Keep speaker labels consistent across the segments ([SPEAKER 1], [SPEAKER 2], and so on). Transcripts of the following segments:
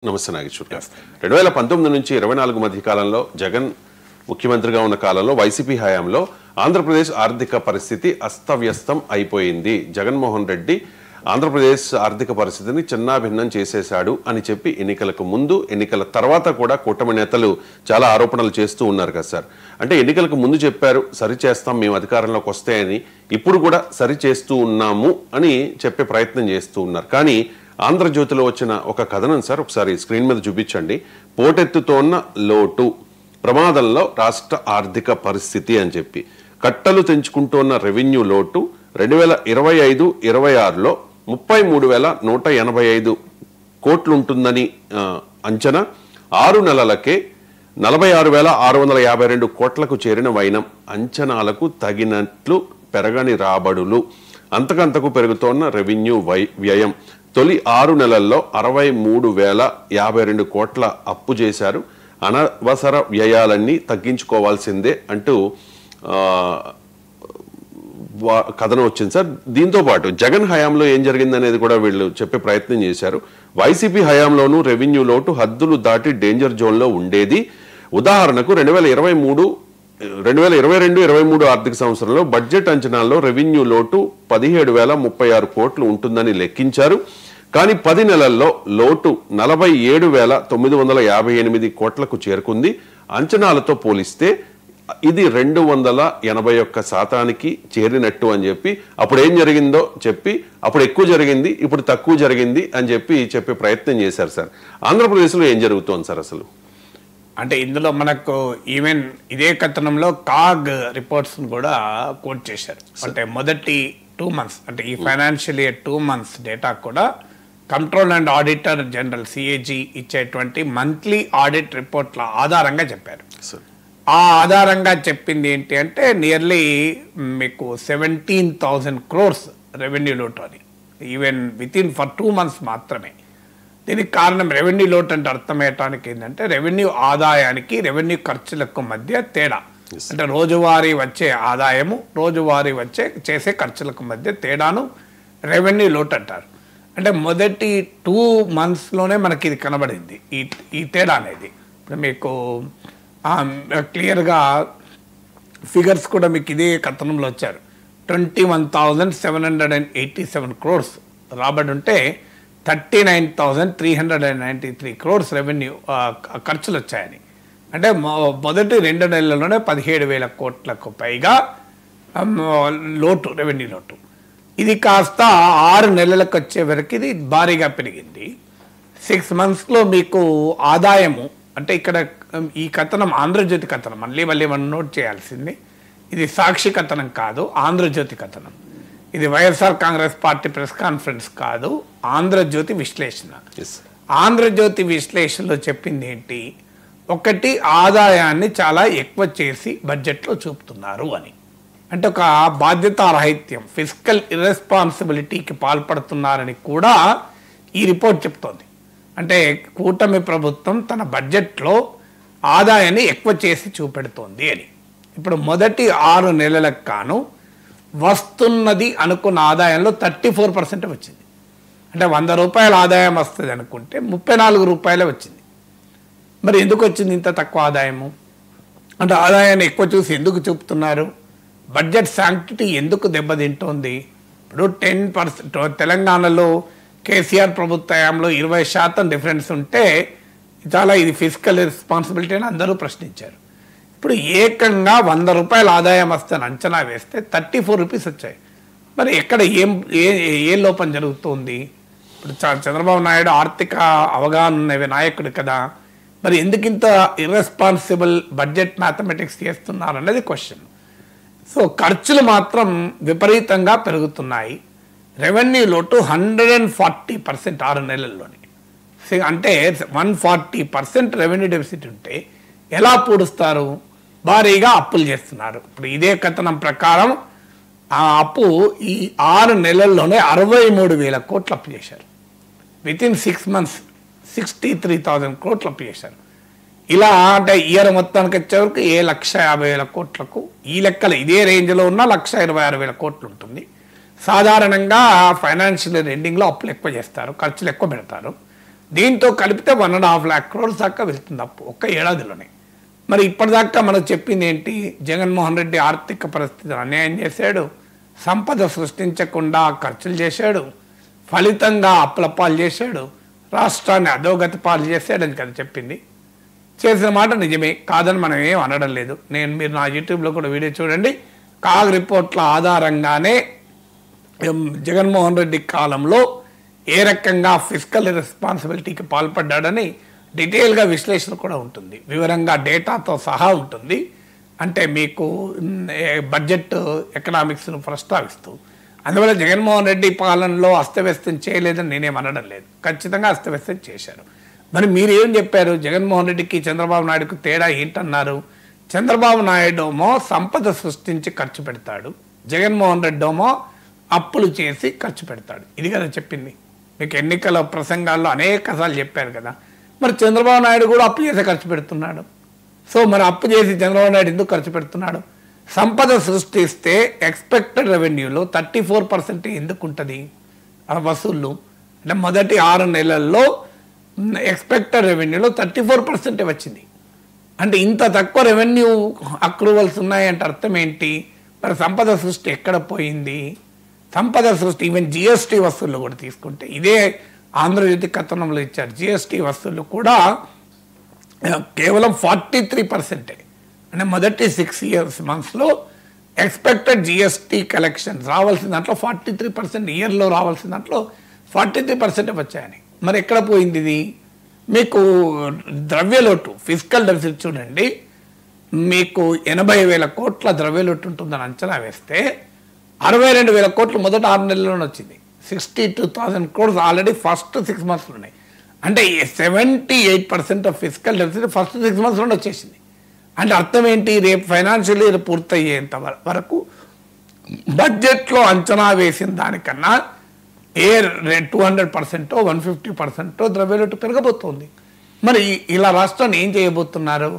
[SPEAKER 1] నమస్తే నాగేశ్వర్ గారు. 2019 నుంచి 24 మధ్య కాలంలో జగన్ ముఖ్యమంత్రిగా ఉన్న కాలంలో వైసీపీ హయాంలో ఆంధ్రప్రదేశ్ ఆర్థిక పరిస్థితి అస్తవ్యస్తం అయిపోయింది. జగన్మోహన్ రెడ్డి ఆంధ్రప్రదేశ్ ఆర్థిక పరిస్థితిని చిన్నాభిన్నం చేసేశాడు అని చెప్పి ఎన్నికలకు ముందు ఎన్నికల తర్వాత కూడా కూటమి నేతలు చాలా ఆరోపణలు చేస్తూ ఉన్నారు కదా సార్. అంటే ఎన్నికలకు ముందు చెప్పారు సరి చేస్తాం మేము అధికారంలోకి వస్తే అని, ఇప్పుడు కూడా సరి చేస్తూ ఉన్నాము అని చెప్పే ప్రయత్నం చేస్తూ ఉన్నారు. కానీ ఆంధ్రజ్యోతిలో వచ్చిన ఒక కథనం సార్, ఒకసారి స్క్రీన్ మీద చూపించండి. పోటెత్తుతోన్న లోటు, ప్రమాదంలో రాష్ట్ర ఆర్థిక పరిస్థితి అని చెప్పి కట్టలు తెంచుకుంటున్న రెవెన్యూ లోటు 2025-26లో 33,185 కోట్లు ఉంటుందని అంచనా. 6 నెలలకే 46,652 కోట్లకు చేరిన వైనం. అంచనాలకు తగినట్లు పెరగని రాబడులు, అంతకంతకు పెరుగుతోన్న రెవెన్యూ వ్యయం. తొలి 6 నెలల్లో 63,052 కోట్ల అప్పు చేశారు. అనవసర వ్యయాలన్నీ తగ్గించుకోవాల్సిందే అంటూ కథనం వచ్చింది సార్. దీంతో పాటు జగన్ హయాంలో ఏం జరిగిందనేది కూడా వీళ్ళు చెప్పే ప్రయత్నం చేశారు. వైసీపీ హయాంలోనూ రెవెన్యూ లోటు హద్దులు దాటి డేంజర్ జోన్లో ఉండేది. ఉదాహరణకు 2022-23 ఆర్థిక సంవత్సరంలో బడ్జెట్ అంచనాల్లో రెవెన్యూ లోటు 17,036 కోట్లు ఉంటుందని లెక్కించారు. కానీ 10 నెలల్లో లోటు 47,958 కోట్లకు చేరుకుంది. అంచనాలతో పోలిస్తే ఇది 281% చేరినట్టు అని చెప్పి, అప్పుడు ఏం జరిగిందో చెప్పి, అప్పుడు ఎక్కువ జరిగింది ఇప్పుడు తక్కువ జరిగింది అని చెప్పే ప్రయత్నం చేశారు సార్. ఆంధ్రప్రదేశ్లో ఏం జరుగుతోంది సార్ అసలు?
[SPEAKER 2] అంటే ఇందులో మనకు ఈవెన్ ఇదే కథనంలో కాగ్ రిపోర్ట్స్ కూడా కోట్ చేశారు. అంటే మొదటి 2 months అంటే ఈ ఫైనాన్షియల్ ఇయర్ 2 months డేటా కూడా control and auditor general CAG ఇచ్చేటువంటి మంత్లీ ఆడిట్ రిపోర్ట్ల ఆధారంగా చెప్పారు. ఆ ఆధారంగా చెప్పింది ఏంటి అంటే నియర్లీ మీకు 17,000 crores రెవెన్యూ లోటు అని, ఈవెన్ వితిన్ ఫర్ 2 months మాత్రమే. దీనికి కారణం రెవెన్యూ లోటు అంటే అర్థమయ్యటానికి ఏంటంటే రెవెన్యూ ఆదాయానికి రెవెన్యూ ఖర్చులకు మధ్య తేడా. అంటే రోజువారీ వచ్చే ఆదాయము రోజువారీ చేసే ఖర్చులకు మధ్య తేడాను రెవెన్యూ లోటు అంటారు. అంటే మొదటి 2 monthsలోనే మనకి ఇది కనబడింది ఈ తేడా అనేది. ఇప్పుడు మీకు క్లియర్గా ఫిగర్స్ కూడా మీకు ఇదే కథనంలో వచ్చారు. 21,787 crores రాబడి ఉంటే 39,393 crores రెవెన్యూ ఖర్చులు వచ్చాయని. అంటే మొదటి 2 నెలల్లోనే 17,000 కోట్లకు పైగా లోటు, రెవెన్యూ లోటు. ఇది కాస్త 6 నెలలకు వచ్చే వరకు ఇది భారీగా పెరిగింది. 6 monthsలో మీకు ఆదాయము అంటే ఇక్కడ ఈ కథనం ఆంధ్రజ్యోతి కథనం, మళ్ళీ మనం నోట్ చేయాల్సింది, ఇది సాక్షి కథనం కాదు, ఆంధ్రజ్యోతి కథనం. ఇది YSR Congress party press conference కాదు, ఆంధ్రజ్యోతి విశ్లేషణ. ఆంధ్రజ్యోతి విశ్లేషణలో చెప్పింది ఏంటి? ఒకటి, ఆదాయాన్ని చాలా ఎక్కువ చేసి బడ్జెట్లో చూపుతున్నారు అని. అంటే ఒక బాధ్యతారాహిత్యం, ఫిజికల్ ఇర్రెస్పాన్సిబిలిటీకి పాల్పడుతున్నారని కూడా ఈ రిపోర్ట్ చెప్తోంది. అంటే కూటమి ప్రభుత్వం తన బడ్జెట్లో ఆదాయాన్ని ఎక్కువ చేసి చూపెడుతోంది అని. ఇప్పుడు మొదటి 6 నెలలకు గాను వస్తున్నది అనుకున్న ఆదాయంలో 34% వచ్చింది. అంటే 100 రూపాయల ఆదాయం వస్తుంది అనుకుంటే 34 రూపాయలే వచ్చింది. మరి ఎందుకు వచ్చింది ఇంత తక్కువ ఆదాయము? అంటే ఆదాయాన్ని ఎక్కువ చూసి ఎందుకు చూపుతున్నారు? బడ్జెట్ శాంక్టిటీ ఎందుకు దెబ్బతింటోంది? ఇప్పుడు 10% తెలంగాణలో కేసీఆర్ ప్రభుత్వంలో 20% డిఫరెన్స్ ఉంటే చాలా ఇది ఫిజికల్ రెస్పాన్సిబిలిటీ అని అందరూ ప్రశ్నించారు. ఇప్పుడు ఏకంగా 100 రూపాయల ఆదాయం వస్తుందని అంచనా వేస్తే 34 రూపీస్ వచ్చాయి. మరి ఎక్కడ ఏ లోపం జరుగుతుంది? ఇప్పుడు చంద్రబాబు నాయుడు ఆర్థిక అవగాహన ఉన్న నాయకుడు కదా, మరి ఎందుకింత ఇర్రెస్పాన్సిబుల్ బడ్జెట్ మ్యాథమెటిక్స్ చేస్తున్నారు అన్నది క్వశ్చన్. సో ఖర్చులు మాత్రం విపరీతంగా పెరుగుతున్నాయి. రెవెన్యూ లోటు 140% 6 నెలల్లోనే. అంటే 140% రెవెన్యూ డెఫిసిట్ ఉంటే ఎలా పూడుస్తారు? భారీగా అప్పులు చేస్తున్నారు. ఇప్పుడు ఇదే కథనం ప్రకారం ఆ అప్పు ఈ 6 నెలల్లోనే 63,000 కోట్లు అప్పు చేశారు. వితిన్ 6 months 63,000 కోట్లు అప్పు చేశారు. ఇలా అంటే ఇయర్ మొత్తానికి వచ్చేవరకు 1,50,000 కోట్లకు, ఈ లెక్కలు ఇదే రేంజ్లో ఉన్న 1,26,000 కోట్లు ఉంటుంది. సాధారణంగా ఫైనాన్షియల్ ఎండింగ్లో అప్పులు ఎక్కువ చేస్తారు, ఖర్చులు ఎక్కువ పెడతారు. దీంతో కలిపితే 1.5 lakh crores దాకా వెళ్తుంది అప్పు ఒక్క ఏడాదిలోనే. మరి ఇప్పటిదాకా మనకు చెప్పింది ఏంటి? జగన్మోహన్ రెడ్డి ఆర్థిక పరిస్థితిని అన్యాయం చేశాడు, సంపద సృష్టించకుండా ఖర్చులు చేశాడు, ఫలితంగా అప్పులపాలు చేశాడు, రాష్ట్రాన్ని అధోగతి పాలు చేశాడని కదా చెప్పింది. చేసిన మాట నిజమే, కాదని మనం ఏం అనడం లేదు. మీరు నా యూట్యూబ్లో కూడా వీడియో చూడండి. కాగ్ రిపోర్ట్ల ఆధారంగానే జగన్మోహన్ రెడ్డి కాలంలో ఏ రకంగా ఫిజికల్ రెస్పాన్సిబిలిటీకి పాల్పడ్డాడని డీటెయిల్గా విశ్లేషణ కూడా ఉంటుంది, వివరంగా డేటాతో సహా ఉంటుంది. అంటే మీకు బడ్జెట్ ఎకనామిక్స్ను ప్రస్తావిస్తూ. అందువల్ల జగన్మోహన్ రెడ్డి పాలనలో అస్తవ్యస్తం చేయలేదని నేనేం అనడం లేదు, ఖచ్చితంగా అస్తవ్యస్తం చేశారు. మరి మీరు ఏం చెప్పారు? జగన్మోహన్ రెడ్డికి చంద్రబాబు నాయుడుకు తేడా ఏంటన్నారు? చంద్రబాబు నాయుడేమో సంపద సృష్టించి ఖర్చు పెడతాడు, జగన్మోహన్ రెడ్డేమో అప్పులు చేసి ఖర్చు పెడతాడు. ఇది కదా చెప్పింది. మీకు ఎన్నికల ప్రసంగాల్లో అనేకసార్లు చెప్పారు కదా. మరి చంద్రబాబు నాయుడు కూడా అప్పు చేసి ఖర్చు పెడుతున్నాడు. సో మరి అప్పు చేసి చంద్రబాబు నాయుడు ఎందుకు ఖర్చు పెడుతున్నాడు? సంపద సృష్టిస్తే ఎక్స్పెక్టెడ్ రెవెన్యూలో 34% ఎందుకు ఉంటుంది వసూళ్ళు? అంటే మొదటి 6 నెలల్లో ఎక్స్పెక్టెడ్ రెవెన్యూలో 34% వచ్చింది. అంటే ఇంత తక్కువ రెవెన్యూ అక్రూవల్స్ ఉన్నాయంటే అర్థం ఏంటి? మరి సంపద సృష్టి ఎక్కడ పోయింది? సంపద సృష్టి ఈవెన్ జిఎస్టీ వసూళ్ళు కూడా తీసుకుంటే ఇదే ఆంధ్రజ్యోతి కథనంలో ఇచ్చారు. జిఎస్టీ వసూళ్ళు కూడా కేవలం 43%. అంటే మొదటి 6 monthsలో ఎక్స్పెక్టెడ్ జిఎస్టీ కలెక్షన్స్ రావాల్సిన దాంట్లో 43%, ఇయర్లో రావాల్సిన దాంట్లో 43% వచ్చాయని. మరి ఎక్కడ పోయింది ఇది? మీకు ద్రవ్యలోటు ఫిజికల్ డెఫిసిట్ చూడండి, మీకు 80,000 కోట్ల ద్రవ్యలోటు ఉంటుందని అంచనా వేస్తే 62,000 కోట్లు మొదటి 6 నెలల్లోనే వచ్చింది. 62,000 crores ఆల్రెడీ ఫస్ట్ 6 months ఉన్నాయి. అంటే 78% ఆఫ్ ఫిజికల్ డెఫిసిట్ ఫస్ట్ 6 monthsలోనే వచ్చేసింది. అంటే అర్థం ఏంటి? రేపు ఫైనాన్షియల్ ఇయర్ పూర్తయ్యేంత వరకు బడ్జెట్లో అంచనా వేసిన దానికన్నా 200%, 150% ద్రవ్యలోటు పెరగబోతోంది. మరి ఇలా రాష్ట్రాన్ని ఏం చేయబోతున్నారు?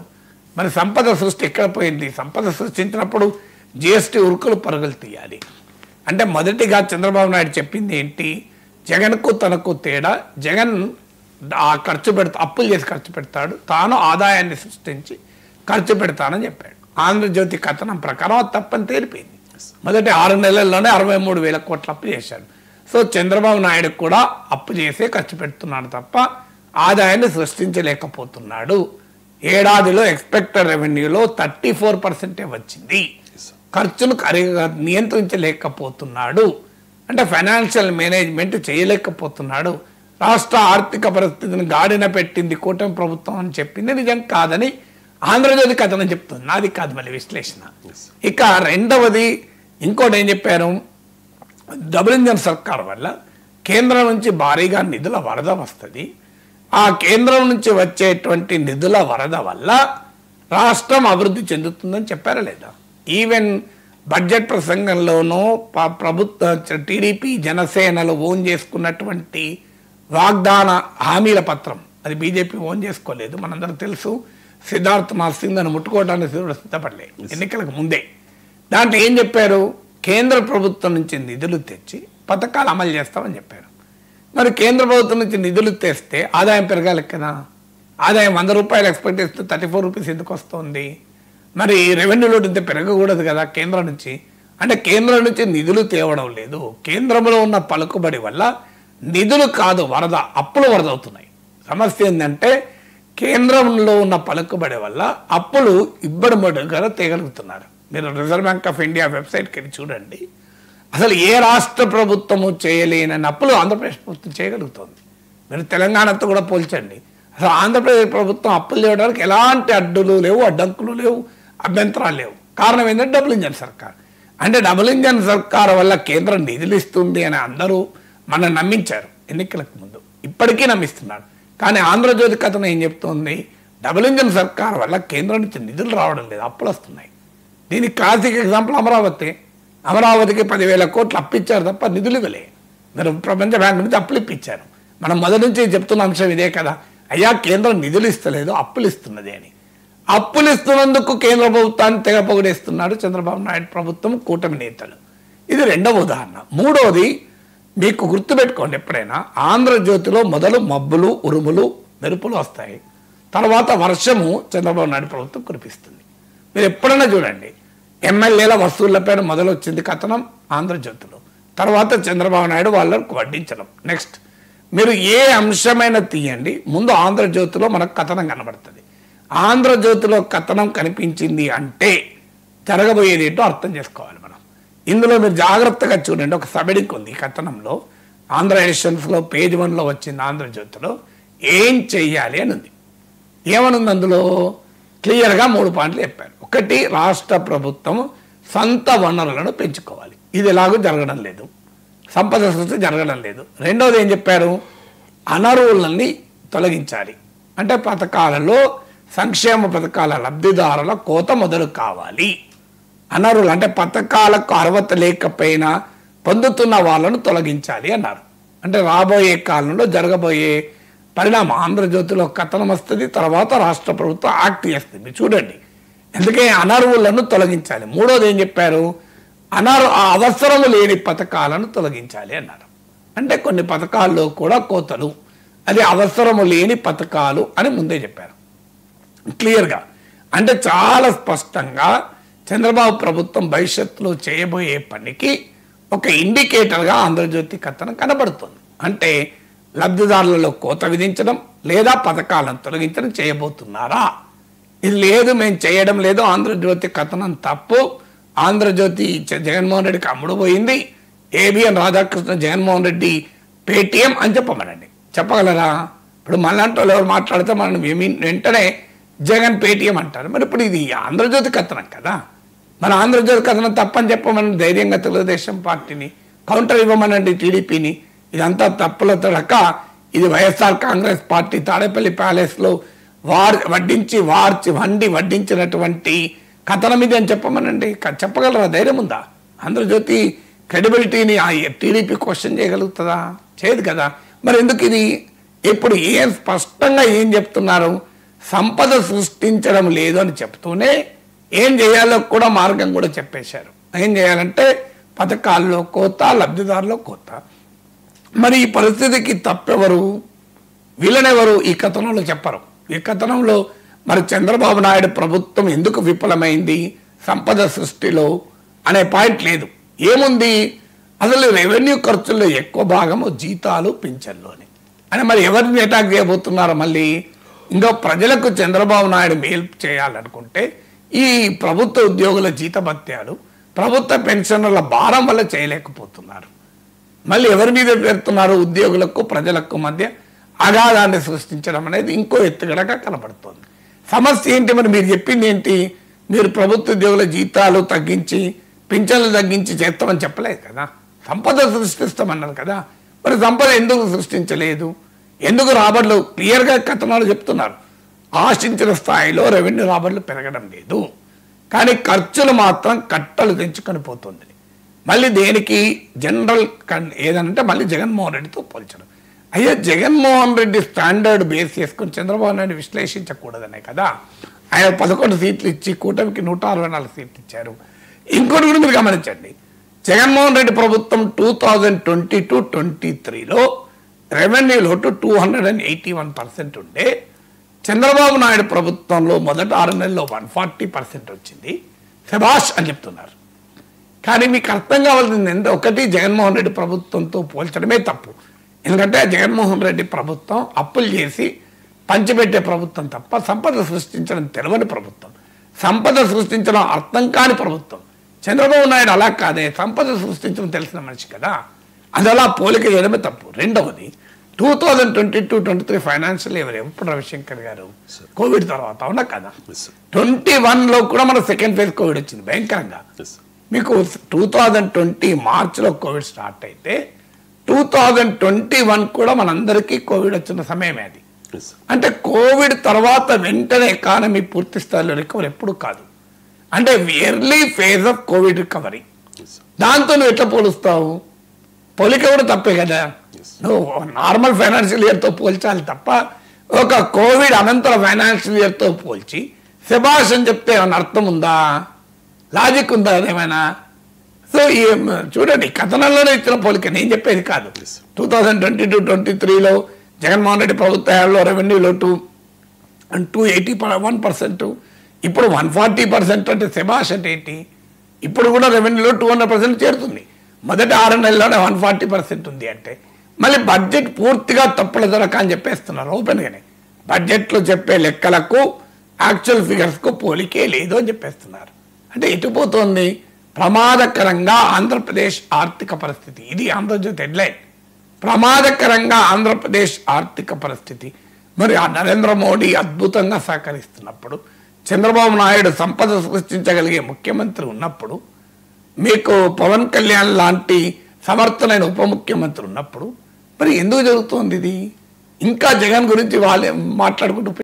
[SPEAKER 2] మరి సంపద సృష్టి ఎక్కడ పోయింది? సంపద సృష్టించినప్పుడు జిఎస్టీ ఉరుకులు పరుగులు తీయాలి. అంటే మొదటిగా చంద్రబాబు నాయుడు చెప్పింది ఏంటి? జగన్కు తనకు తేడా, జగన్ అప్పులు చేసి ఖర్చు పెడతాడు, తాను ఆదాయాన్ని సృష్టించి ఖర్చు పెడతానని చెప్పాడు. ఆంధ్రజ్యోతి కథనం ప్రకారం అది తప్పని తేలిపోయింది. మొదటి 6 నెలల్లోనే 63,000 కోట్లు అప్పు చేశాడు. సో చంద్రబాబు నాయుడు కూడా అప్పు చేసే ఖర్చు పెడుతున్నాడు తప్ప ఆదాయాన్ని సృష్టించలేకపోతున్నాడు. ఏడాదిలో ఎక్స్పెక్టెడ్ రెవెన్యూలో 34% వచ్చింది. ఖర్చును నియంత్రించలేకపోతున్నాడు. అంటే ఫైనాన్షియల్ మేనేజ్మెంట్ చేయలేకపోతున్నాడు. రాష్ట్ర ఆర్థిక పరిస్థితిని గాడిన పెట్టింది కూటమి ప్రభుత్వం అని చెప్పింది నిజం కాదని ఆంధ్రజ్యోతి కథనం చెప్తుంది, నాది కాదు మళ్ళీ విశ్లేషణ. ఇక రెండవది ఇంకోటి ఏం చెప్పారు? డబుల్ ఇంజన్ సర్కార్ వల్ల కేంద్రం నుంచి భారీగా నిధుల వరద వస్తుంది. ఆ కేంద్రం నుంచి వచ్చేటువంటి నిధుల వరద వల్ల రాష్ట్రం అభివృద్ధి చెందుతుందని చెప్పారా లేదా? ఈవెన్ బడ్జెట్ ప్రసంగంలోనూ ప్రభుత్వ టీడీపీ జనసేనలు ఓన్ చేసుకున్నటువంటి వాగ్దాన హామీల పత్రం, అది బీజేపీ ఓన్ చేసుకోలేదు, మనందరం తెలుసు. సిద్ధార్థ్ సింగ్ అని ముట్టుకోవడానికి సిద్ధపడలే ఎన్నికలకు ముందే. దాంట్లో ఏం చెప్పారు? కేంద్ర ప్రభుత్వం నుంచి నిధులు తెచ్చి పథకాలు అమలు చేస్తామని చెప్పారు. మరి కేంద్ర ప్రభుత్వం నుంచి నిధులు తెస్తే ఆదాయం పెరగాలి కదా. ఆదాయం 100 రూపాయలు ఎక్స్పెక్ట్ చేస్తే 34 రూపీస్ ఎందుకు వస్తుంది? మరి రెవెన్యూ లోటు ఇంత పెరగకూడదు కదా కేంద్రం నుంచి. అంటే కేంద్రం నుంచి నిధులు తేవడం లేదు, కేంద్రంలో ఉన్న పలుకుబడి వల్ల నిధులు కాదు వరద, అప్పులు వరద అవుతున్నాయి. సమస్య ఏంటంటే కేంద్రంలో ఉన్న పలుకుబడి వల్ల అప్పులు ఇబ్బడిబడిగా తేగలుగుతున్నారు. మీరు రిజర్వ్ బ్యాంక్ ఆఫ్ ఇండియా వెబ్సైట్కి వెళ్ళి చూడండి. అసలు ఏ రాష్ట్ర ప్రభుత్వము చేయలేనని అప్పులు ఆంధ్రప్రదేశ్ ప్రభుత్వం చేయగలుగుతుంది. మీరు తెలంగాణతో కూడా పోల్చండి. అసలు ఆంధ్రప్రదేశ్ ప్రభుత్వం అప్పులు చేయడానికి ఎలాంటి అడ్డులు లేవు, అడ్డంకులు లేవు, అభ్యంతరాలు లేవు. కారణం ఏంటంటే డబుల్ ఇంజన్ సర్కార్. అంటే డబుల్ ఇంజన్ సర్కార్ వల్ల కేంద్రం నిధులు ఇస్తుంది అని అందరూ మనం నమ్మించారు ఎన్నికలకు ముందు, ఇప్పటికీ నమ్మిస్తున్నారు. కానీ ఆంధ్రజ్యోతి కథనం ఏం చెప్తోంది? డబుల్ ఇంజన్ సర్కార్ వల్ల కేంద్రం నుంచి నిధులు రావడం లేదు, అప్పులు వస్తున్నాయి. దీనికి క్లాసిక్ ఎగ్జాంపుల్ అమరావతికి 10,000 కోట్లు అప్పిచ్చారు తప్ప నిధులు ఇవ్వలే. మీరు ప్రపంచ బ్యాంక్ నుంచి అప్పులు ఇప్పించారు. మనం మొదటి నుంచి చెప్తున్న అంశం ఇదే కదా, అయ్యా కేంద్రం నిధులు ఇస్తలేదు అప్పులు ఇస్తున్నది అని. అప్పులు ఇస్తున్నందుకు కేంద్ర ప్రభుత్వాన్ని తెగ పొగిడేస్తున్నాడు చంద్రబాబు నాయుడు ప్రభుత్వం, కూటమి నేతలు. ఇది రెండవ ఉదాహరణ. మూడవది, మీకు గుర్తుపెట్టుకోండి, ఎప్పుడైనా ఆంధ్రజ్యోతిలో మొదలు మబ్బులు, ఉరుములు, మెరుపులు వస్తాయి, తర్వాత వర్షము చంద్రబాబు నాయుడు ప్రభుత్వం కురిపిస్తుంది. మీరు ఎప్పుడైనా చూడండి, ఎమ్మెల్యేల వస్తువులపైన మొదలు వచ్చింది కథనం ఆంధ్రజ్యోతిలో, తర్వాత చంద్రబాబు నాయుడు వాళ్ళకు వడ్డించడం. నెక్స్ట్ మీరు ఏ అంశమైనా తీయండి, ముందు ఆంధ్రజ్యోతిలో మనకు కథనం కనబడుతుంది. ఆంధ్రజ్యోతిలో కథనం కనిపించింది అంటే జరగబోయేది ఏంటో అర్థం చేసుకోవాలి మనం. ఇందులో మీరు జాగ్రత్తగా చూడండి, ఒక సబెడింగ్ ఉంది ఈ కథనంలో. ఆంధ్ర ఎడిషన్స్లో పేజ్ 1లో వచ్చింది ఆంధ్రజ్యోతిలో. ఏం చెయ్యాలి అని ఉంది. ఏమనుంది అందులో? క్లియర్గా 3 పాయింట్లు చెప్పారు. ఒకటి, రాష్ట్ర ప్రభుత్వం సొంత వనరులను పెంచుకోవాలి. ఇది ఎలాగూ జరగడం లేదు, సంపద సృష్టి జరగడం లేదు. రెండవది ఏం చెప్పారు? అనర్హులని తొలగించాలి. అంటే పథకాలలో, సంక్షేమ పథకాల లబ్ధిదారుల కోత మొదలు కావాలి. అనర్హులు అంటే పథకాలకు అర్హత లేకపోయినా పొందుతున్న వాళ్ళను తొలగించాలి అన్నారు. అంటే రాబోయే కాలంలో జరగబోయే పరిణామం. ఆంధ్రజ్యోతిలో కథనం వస్తుంది, తర్వాత రాష్ట్ర ప్రభుత్వం యాక్ట్ చేస్తుంది. చూడండి, ఎందుకే అనర్హులను తొలగించాలి. మూడోది ఏం చెప్పారు? అవసరము లేని పథకాలను తొలగించాలి అన్నారు. అంటే కొన్ని పథకాల్లో కూడా కోతలు, అది అవసరము లేని పథకాలు అని ముందే చెప్పారు క్లియర్గా. అంటే చాలా స్పష్టంగా చంద్రబాబు ప్రభుత్వం భవిష్యత్తులో చేయబోయే పనికి ఒక ఇండికేటర్గా ఆంధ్రజ్యోతి కథనం కనబడుతుంది. అంటే లబ్ధిదారులలో కోత విధించడం లేదా పథకాలను తొలగించడం చేయబోతున్నారా? ఇది లేదు, మేము చేయడం లేదు, ఆంధ్రజ్యోతి కథనం తప్పు, ఆంధ్రజ్యోతి జగన్మోహన్ రెడ్డికి అమ్ముడు పోయింది, ఏబిఎన్ రాధాకృష్ణ జగన్మోహన్ రెడ్డి పేటీఎం అని చెప్పమనండి. చెప్పగలరా? ఇప్పుడు మళ్ళంటే వాళ్ళు ఎవరు మాట్లాడితే మనం వెంటనే జగన్ పేటీఎం అంటారు. మరి ఇప్పుడు ఇది ఆంధ్రజ్యోతి కథనం కదా, మన ఆంధ్రజ్యోతి కథనం తప్పని చెప్పమని ధైర్యంగా తెలుగుదేశం పార్టీని కౌంటర్ ఇవ్వమనండి టీడీపీని. ఇదంతా తప్పులతో రక ఇది వైఎస్ఆర్ కాంగ్రెస్ పార్టీ తాడేపల్లి ప్యాలెస్లో వడ్డించినటువంటి కథనం ఇది అని చెప్పమనండి. చెప్పగలరా? ధైర్యం ఉందా? ఆంధ్రజ్యోతి క్రెడిబిలిటీని టీడీపీ క్వశ్చన్ చేయగలుగుతుందా? చేయదు కదా. మరి ఎందుకు ఇది? ఇప్పుడు ఏం స్పష్టంగా ఏం చెప్తున్నారు? సంపద సృష్టించడం లేదు అని చెప్తూనే ఏం చేయాలో కూడా మార్గం కూడా చెప్పేశారు. ఏం చేయాలంటే పథకాల్లో కోత, లబ్ధిదారులో కోత. మరి ఈ పరిస్థితికి తప్పెవరు? వీళ్ళనెవరు? ఈ కథనంలో చెప్పరు. ఈ కథనంలో మరి చంద్రబాబు నాయుడు ప్రభుత్వం ఎందుకు విఫలమైంది సంపద సృష్టిలో అనే పాయింట్ లేదు. ఏముంది? అసలు రెవెన్యూ ఖర్చుల్లో ఎక్కువ భాగము జీతాలు, పింఛన్లోని అని. మరి ఎవరిని అటాక్ చేయబోతున్నారు? మళ్ళీ ఇంకా ప్రజలకు చంద్రబాబు నాయుడు మేలు చేయాలనుకుంటే ఈ ప్రభుత్వ ఉద్యోగుల జీతభత్యాలు, ప్రభుత్వ పెన్షన్ల భారం వల్ల చేయలేకపోతున్నారు. మళ్ళీ ఎవరి మీద పెడుతున్నారు? ఉద్యోగులకు ప్రజలకు మధ్య అగాధాన్ని సృష్టించడం అనేది ఇంకో ఎత్తుగడగా కనబడుతుంది. సమస్య ఏంటి? మరి మీరు చెప్పింది ఏంటి? మీరు ప్రభుత్వ ఉద్యోగుల జీతాలు తగ్గించి, పింఛన్లు తగ్గించి చేస్తామని చెప్పలేదు కదా, సంపద సృష్టిస్తామన్నారు కదా. మరి సంపద ఎందుకు సృష్టించలేదు? ఎందుకు రాబడులు? క్లియర్గా కథనాలు చెప్తున్నారు. ఆశించిన స్థాయిలో రెవెన్యూ రాబడులు పెరగడం లేదు, కానీ ఖర్చులు మాత్రం కట్టలు తెంచుకొని పోతుంది. మళ్ళీ దేనికి? జనరల్ ఏదంటే మళ్ళీ జగన్మోహన్ రెడ్డితో పోల్చడం. అయ్యో, జగన్మోహన్ రెడ్డి స్టాండర్డ్ బేస్ చేసుకుని చంద్రబాబు నాయుడు విశ్లేషించకూడదనే కదా ఆయన 11 సీట్లు ఇచ్చి కూటమికి 164 సీట్లు ఇచ్చారు. ఇంకోటి కూడా మీరు గమనించండి, జగన్మోహన్ రెడ్డి ప్రభుత్వం 2022-23లో రెవెన్యూ లోటు 281% ఉండే, చంద్రబాబు నాయుడు ప్రభుత్వంలో మొదటి 6 నెలల్లో 140% వచ్చింది. శభాష్ అని చెప్తున్నారు. కానీ మీకు అర్థం కావాల్సింది ఎంత? ఒకటి, జగన్మోహన్ రెడ్డి ప్రభుత్వంతో పోల్చడమే తప్పు. ఎందుకంటే జగన్మోహన్ రెడ్డి ప్రభుత్వం అప్పులు చేసి పంచిపెట్టే ప్రభుత్వం తప్ప సంపద సృష్టించడం తెలియని ప్రభుత్వం, సంపద సృష్టించడం అర్థం కాని ప్రభుత్వం. చంద్రబాబు నాయుడు అలా కాదే, సంపద సృష్టించడం తెలిసిన మనిషి కదా, అది అలా పోలిక చేయడమే తప్పు. రెండవది, 2022-23 ఫైనాన్షియల్ ఇయర్ ఎప్పుడు రవిశంకర్ గారు కోవిడ్ తర్వాత, అవునా కదా? 21లో కూడా మన సెకండ్ ఫేజ్ కోవిడ్ వచ్చింది భయంకరంగా. మీకు 2020 మార్చిలో కోవిడ్ స్టార్ట్ అయితే 2021 కూడా మనందరికీ కోవిడ్ వచ్చిన సమయమే అది. అంటే కోవిడ్ తర్వాత వెంటనే ఎకానమీ పూర్తి స్థాయిలో రికవరీ ఎప్పుడు కాదు. అంటే early phase of Covid recovery. దాంతో నువ్వు ఎట్లా పోలుస్తావు? పోలిక కూడా తప్పే కదా. నువ్వు నార్మల్ ఫైనాన్షియల్ ఇయర్తో పోల్చాలి తప్ప ఒక కోవిడ్ అనంతర ఫైనాన్షియల్ ఇయర్తో పోల్చి శభాష్ అని చెప్తే ఏమైనా అర్థం ఉందా? లాజిక్ ఉందా? అదేమైనా సో చూడండి కథనంలోనే ఇచ్చిన పోలిక, నేను చెప్పేది కాదు. 2022-23లో జగన్మోహన్ రెడ్డి ప్రభుత్వ హయాంలో రెవెన్యూ లోటు 281%, ఇప్పుడు 140% అంటే శభాష్ అంటే ఏంటి? ఇప్పుడు కూడా రెవెన్యూలో 200% చేరుతుంది. మొదటి 6 నెలల్లోనే 140% ఉంది అంటే మళ్ళీ బడ్జెట్ పూర్తిగా తప్పుల దొరక అని చెప్పేస్తున్నారు ఓపెన్గానే. బడ్జెట్లో చెప్పే లెక్కలకు యాక్చువల్ ఫిగర్స్కు పోలికే లేదు అని చెప్పేస్తున్నారు. అంటే ఎటుపోతోంది? ప్రమాదకరంగా ఆంధ్రప్రదేశ్ ఆర్థిక పరిస్థితి. ఇది ఆంధ్రజ్యోతి హెడ్లైన్. ప్రమాదకరంగా ఆంధ్రప్రదేశ్ ఆర్థిక పరిస్థితి. మరి ఆ నరేంద్ర మోడీ అద్భుతంగా సహకరిస్తున్నప్పుడు, చంద్రబాబు నాయుడు సంపద సృష్టించగలిగే ముఖ్యమంత్రి ఉన్నప్పుడు, మీకు పవన్ కళ్యాణ్ లాంటి సమర్థనైన ఉప ముఖ్యమంత్రి ఉన్నప్పుడు మరి ఎందుకు జరుగుతోంది ఇది? ఇంకా జగన్ గురించి వాళ్ళు మాట్లాడుకుంటూ